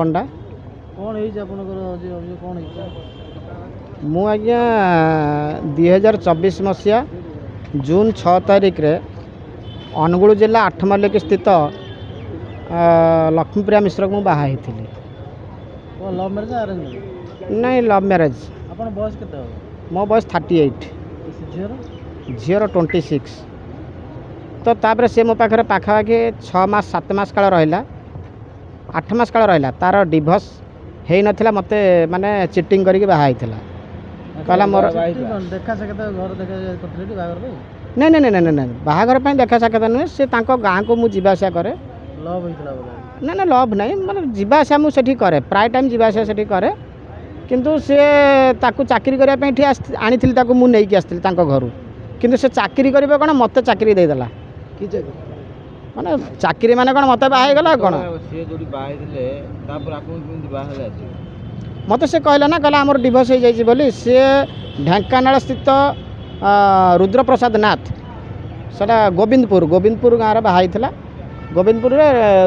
पंडा कौन है कौन मु आज्ञा 2024 मसीहा जून 6 तारिख रे अनुगुल जिला 8 मल्लिक स्थित लक्ष्मीप्रिया मिश्र को बाहा थी। Love marriage arrange? नहीं लव मैरिज। आपन बयस केते हो? मो बयस 38। झीर 26। तो तापर से मो पाखे पाखापाखि 6 मास 7 मास काल रहा 8 मास काल रहा तार डिभोर्स हो नाला मत माने चिटिंग करके बाहा कहला मोर देखा साक्षात घर देखा नहीं नहीं नहीं नहीं बाहाघर देखा साक्षात नुहे से गाँ को मुझे जावासा करे। लव ना ना लव नहीं मतलब जावासा मुझे करे प्राय टाइम जावासा से करे किंतु से ताकू चाकरी करने आनी मुझे आसती घर किंतु से चाकरी करे कौन मत चाकरी देदेला माने चाकरी माने कौन मत बाहला कौन मत से कहला ना कहला आमर डिभोर्स हो जाइए बोली सी ढेंकानाल स्थित रुद्रप्रसाद नाथ सेटा गोविंदपुर गाँव बाहाई गोविंदपुर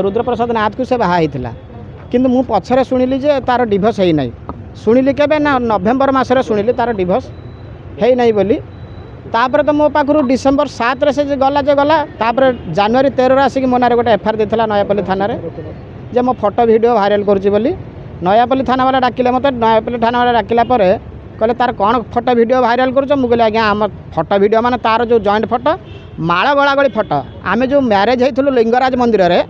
रुद्रप्रसाद नाथ को से बाहाई किंतु मु पछरे शुणिली जे तार डिभोर्स है नहीं शुणिली केबे ना नवेम्बर मासरे शुणिली तार डिभोर्स है नहीं बोली तापर तो मो पाखु डिसेम्बर 7 रे से गला तापर जनवरी 13 आसिक मो नारे गोटे एफआईआर देता नयापल्ली थाना जे मो फोटो वीडियो भाइराल करुच्ची बोली नयापल्ली थाना वाला डाकिले मत नयापल्ली थाना वाला डाकिला कहले तार कौन फोटो वीडियो भाइराल करुच मुझे आज्ञा आम फोटो वीडियो माने तार जो जॉइंट फोटो माला गलागली फोटो आम जो मैरेज होइथिलु लिंगराज मंदिर रे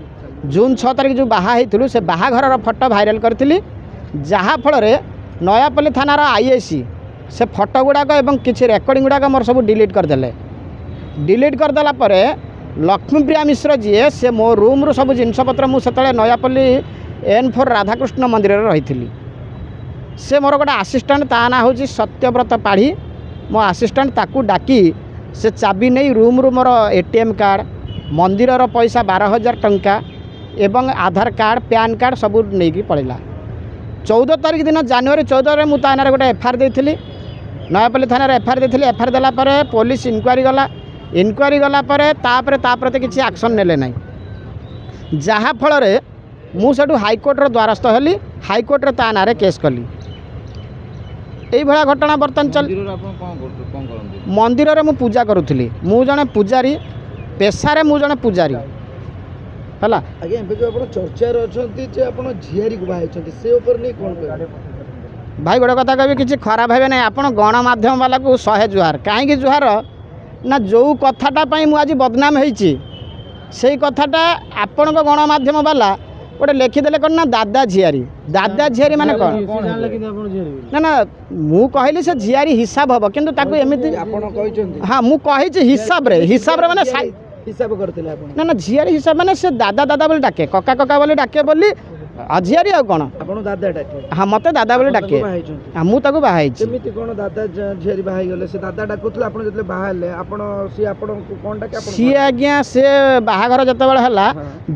जून 6 तारिख जो बाहा होइथिलु से बाहाघर फोटो भाइराल करथिली जहाँ फल नयापल्ली थानार आईएसी से फोटो गुड़ाक एवं किसी रेकर्डिंग गुड़ाक मोर सब डिलीट करदेले। डिलीट करदेला परे लक्ष्मीप्रिया मिश्र जी से मो रूम रू सब जिनपतर मुझे नयापल्ली N4 राधाकृष्ण मंदिर रही से मोर गोटे आसिस्टाट ता ना हूँ सत्यव्रत पाढ़ी मो आसिस्टाट ताकू डाकी से चाबी नहीं रूम रू मोर ATM कार्ड मंदिर पैसा 12,000 टंका एवं आधार कार्ड पैन कार्ड सब नहीं पड़ेगा। 14 तारिख दिन जनवरी 14 मु ताना गोटे एफआईआर देती नयापल्ली थाना एफआईआर देती एफआईआर देलापर पुलिस इनक्वारी गला प्रति किसी एक्शन नेले ना जहाँ फल मुझे हाईकोर्टर द्वारस्थ हेली हाईकोर्ट रे ता ना केस कली यही भाया घटना बर्तमान चल मंदिर रे मु पूजा करुली मु जने पूजारी पेशारे मु जने पूजारी है चर्चा झीआरी को भाई गोटे कथा कह कि खराब भावे ना आप गणमाध्यम वाला को 100 जुहार कहीं जुहार ना जो कथाटा मुझे बदनाम होती से कथाटा आपण गणमाध्यम वाला गोटे लिखिदे कौन ना दादा झीआरी माने कौन ना ना मु कहली से झीआरी हिसाब हम किंतु ताकू एमिति हाँ मु कही हिसाब रे माने हिसाब करते ना ना झीआरी हिसाब माने से दादा बोली डाके कका बोली डाके बोली झीआरी आ कौन दादा डाके हाँ मत दादा बोली डाके हाँ मु ताकू बाहाई कौन दादा झीआरी बाहाई गले से दादा डाकुतले आपण जतले बाहाले आपण सी आपण कोन डाके आपण सी आज्ञा से बाहाघर जतबेले हला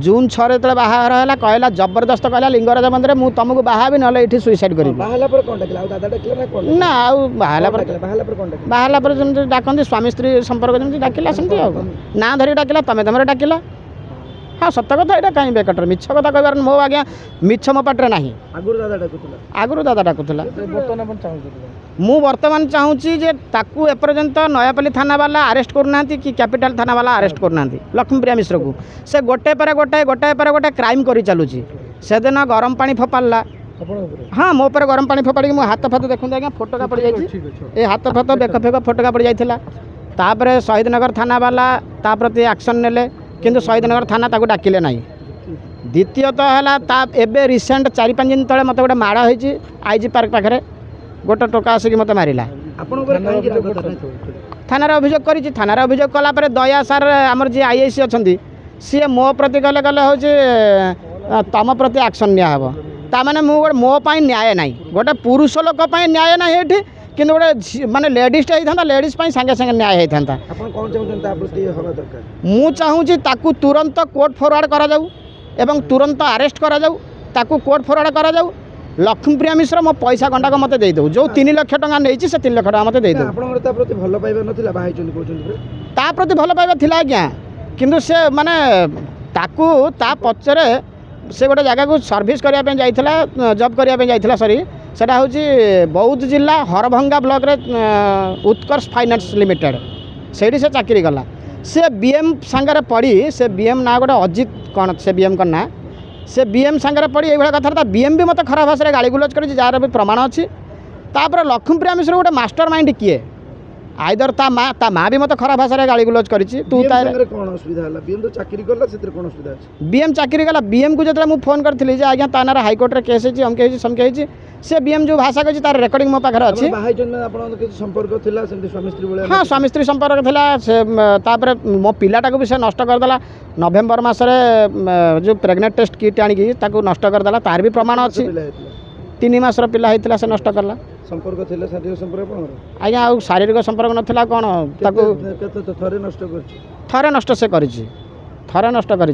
जून 6 रे तले बाहाघर हला कहला जबरदस्त कहला लिंगराज मंदिर मु तुमको बाहाबी नले एठी सुसाइड करी बाहाला पर कोन डाकला दादा डाकला ना कोन ना आ बाहाला पर कोन डाकला बाहाला पर जम डाकंदी स्वामी स्त्री संपर्क जम डाकिला सेंती आ ना धरी डाकिला तमे डाकिला हाँ सत कथा यहाँ कहीं बेकटर मिछ कथा कहबार मो आज्ञा मिछ मो पाटे ना आगुरी दादा डाकुला मु बर्तमान चाहूँगी जे ताकू एपर्यंत नयापल्ली थाना वाला अरेस्ट करना कि कैपिटल थाना वाला अरेस्ट करना लक्ष्मीप्रिया मिश्र को से गोटे पर गोटे क्राइम कर चलुची से दिन गरम पानी फोपाड़ा हाँ मो पर गरम पानी फोपाड़ी मो हाथ फाथ देखते आज्ञा फोटका पड़ जाए हाथ फाथ बेक फेक फोटका पड़ जाता तापर शहीदनगर थाना वाला ता प्रति एक्शन नेले किंतु शहीदनगर थाना ताकू डाकिले ना द्वितीयतः है एबे रिसेंट 4-5 दिन तले मत गोटे माड़ होती आईजी पार्क पाखे गोटे टोका आसिक मत मारा थाना अभियोग कर थाना अभियोग कलापर दया सार आमर जी आईएसी अच्छा सी मो प्रति गले गले हूँ तुम प्रति एक्शन निहब ताने मो न्याय ना गोटे पुरुष लोक न्याय ना ये कि गोटे माने लेडीज होता लेडीज सागे सागे न्याय होता मु चाहूँगी ताकू तुरंत कोर्ट फॉरवर्ड करा जाऊ एवं तुरंत अरेस्ट करा जाऊ ताकू कोर्ट फॉरवर्ड करा जाऊ लक्ष्मीप्रिया मिश्र मो पैसा गंडाक मत दे दो जो 3 लाख टका नहीं से 3 लाख टका मत दे दो प्रति भल पाइबा नथिला प्रति भल पाइबा थिला आज्ञा किंतु से माने ताकू ता पचरे से गोटे जगह को सर्विस करने जाइला जॉब करने जाइला सॉरी सेटा हूँ बौद्ध जिला हरभंगा ब्लॉक रे उत्कर्ष फाइनेंस लिमिटेड से चाकरी गला से बीएम सांगरे पड़ी से बीएम ना गोटे अजित कौन से बीएम का ना से बीएम सांगरे पड़ी ये कथा बीएम भी मत खराब भाषा गाड़ी गुलज कर जार भी प्रमाण अच्छी तापर लक्ष्मीप्रिया मिश्र गोटे मास्टर माइंड किए आइदर ता माँ भी मत खराब भाषा गाड़ी गुलज कर कौन असुविधा है बीएम तो चाकरी करला से कौन असुविधा है बीएम चाकरी गला बीएम को जो फोन करी आज्ञा ताना हाइकोर्ट में केस होम के समके से बीएम जो भाषा कही तार रेकर्डिंग मो पाखे अच्छी संपर्क थिला स्वामी स्त्री हाँ स्वामी स्त्री संपर्क थिला से तापर मो पिलाटा को भी से नष्ट करदेला नवेम्बर मसरे जो प्रेग्नेंट टेस्ट किट आनिकी नष्ट करदेला तार भी प्रमाण अच्छी 3 मासर पिला होता से नष्ट करला संपर्क थिला शारीरिक संपर्क आज्ञा आ शारीरिक संपर्क नाला कौन थरे नष्ट थरे नष्ट से करी थरे नष्ट करी